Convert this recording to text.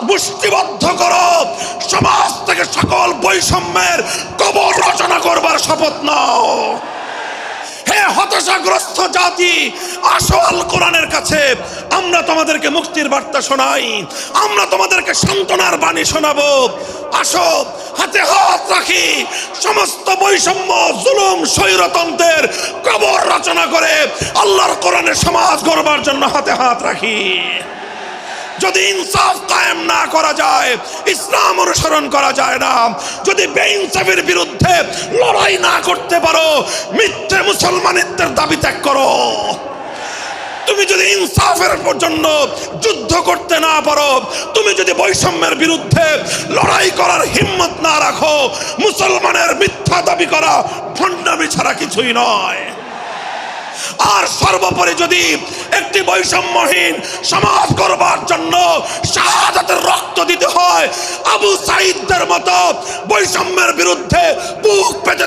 মুষ্টিবদ্ধ করো, সমাজ থেকে সকল বৈষম্যের কবর রচনা করবার শপথ নাও। হে হতাশাগ্রস্ত জাতি, আসো আল কোরআনের কাছে, আমরা তোমাদেরকে মুক্তির বার্তা শোনাই, আমরা তোমাদেরকে সান্ত্বনার বাণী শোনাবো। আসো হাতে হাত রাখি, সমস্ত বৈষম্য, জুলুম, স্বৈরতন্ত্রের কবর রচনা করে আল্লাহর কোরআনের সমাজ গড়বার জন্য হাতে হাত রাখি। যদি ইনসাফ কায়েম না করা যায়, ইসলাম অনুসরণ করা যায় না, যদি বেইনসাফের বিরুদ্ধে লড়াই না করতে পারো, মিথ্যে মুসলমানিত্বের দাবি ত্যাগ করো। তুমি যদি ইনসাফের জন্য যুদ্ধ করতে না পারো, তুমি যদি বৈষম্যের বিরুদ্ধে লড়াই করার হিম্মত না রাখো, মুসলমানের মিথ্যা দাবি করা ভণ্ডামি ছাড়া কিছুই নয়। আর সর্বোপরি যদি একটি বৈষম্যহীন সমাজ গড়বার জন্য শাহাদাতের রক্ত দিতে হয়, আবু সাঈদদের মতো বৈষম্যের বিরুদ্ধে বুক পেতে